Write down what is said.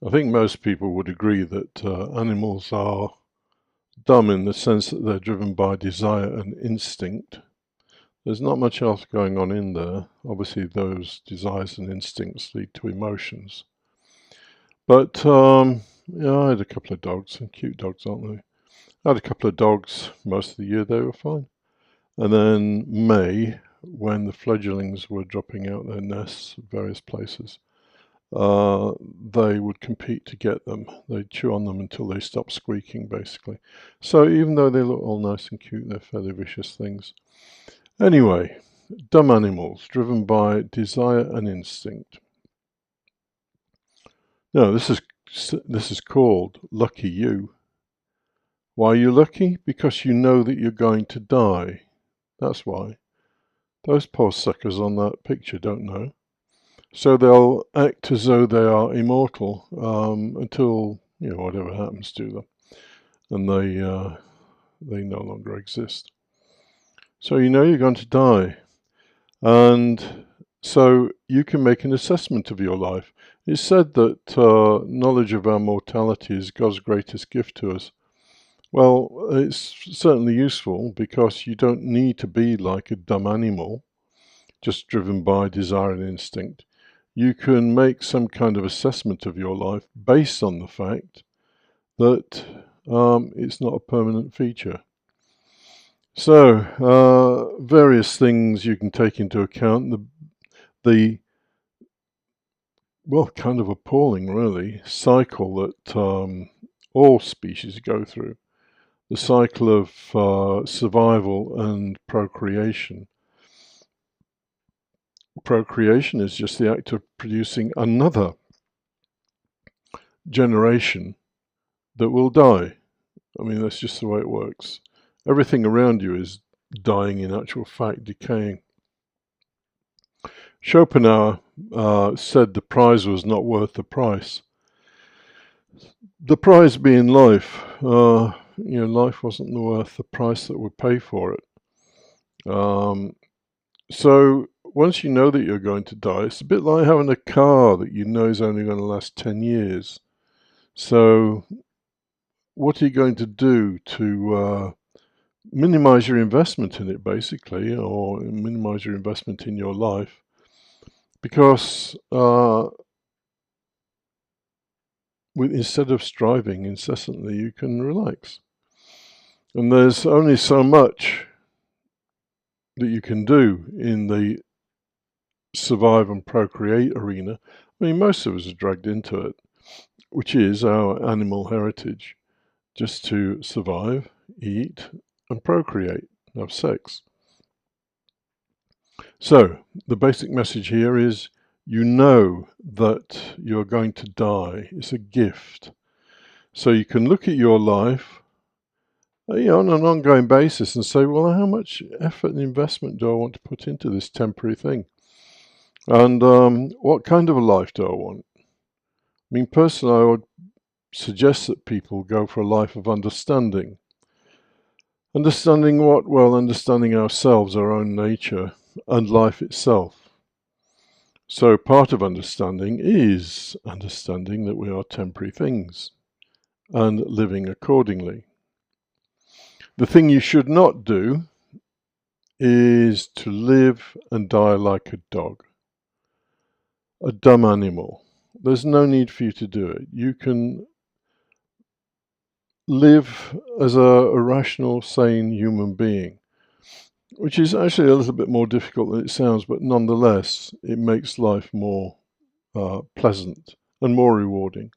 I think most people would agree that animals are dumb in the sense that they're driven by desire and instinct. There's not much else going on in there. Obviously, those desires and instincts lead to emotions. But yeah, I had a couple of dogs, and cute dogs, aren't they? I had a couple of dogs most of the year, they were fine. And then May, when the fledglings were dropping out their nests at various places, they would compete to get them. They'd chew on them until they stopped squeaking, basically. So even though they look all nice and cute, they're fairly vicious things. Anyway, dumb animals driven by desire and instinct. Now, this is called Lucky You. Why are you lucky? Because you know that you're going to die. That's why. Those poor suckers on that picture don't know. So they'll act as though they are immortal until, whatever happens to them, and they no longer exist. So you know you're going to die, and so you can make an assessment of your life. It's said that knowledge of our mortality is God's greatest gift to us. Well, it's certainly useful because you don't need to be like a dumb animal, just driven by desire and instinct. You can make some kind of assessment of your life based on the fact that it's not a permanent feature. So, various things you can take into account. The well, kind of appalling, really, cycle that all species go through. The cycle of survival and procreation. Procreation is just the act of producing another generation that will die. I mean, that's just the way it works. Everything around you is dying, in actual fact, decaying. Schopenhauer said the prize was not worth the price. The prize being life. Life wasn't worth the price that would pay for it. So once you know that you're going to die, it's a bit like having a car that you know is only going to last 10 years. So what are you going to do to minimize your investment in it, basically, or minimize your investment in your life? Because instead of striving incessantly, you can relax. And there's only so much that you can do in the survive and procreate arena. I mean, most of us are dragged into it, which is our animal heritage, just to survive, eat, and procreate, have sex. So, the basic message here is you know that you're going to die. It's a gift. So you can look at your life on an ongoing basis and say, well, how much effort and investment do I want to put into this temporary thing? And what kind of a life do I want? I mean, personally, I would suggest that people go for a life of understanding. Understanding what? Well, understanding ourselves, our own nature, and life itself. So part of understanding is understanding that we are temporary things and living accordingly. The thing you should not do is to live and die like a dog, a dumb animal. There's no need for you to do it. You can live as a rational, sane human being, which is actually a little bit more difficult than it sounds, but nonetheless, it makes life more pleasant and more rewarding.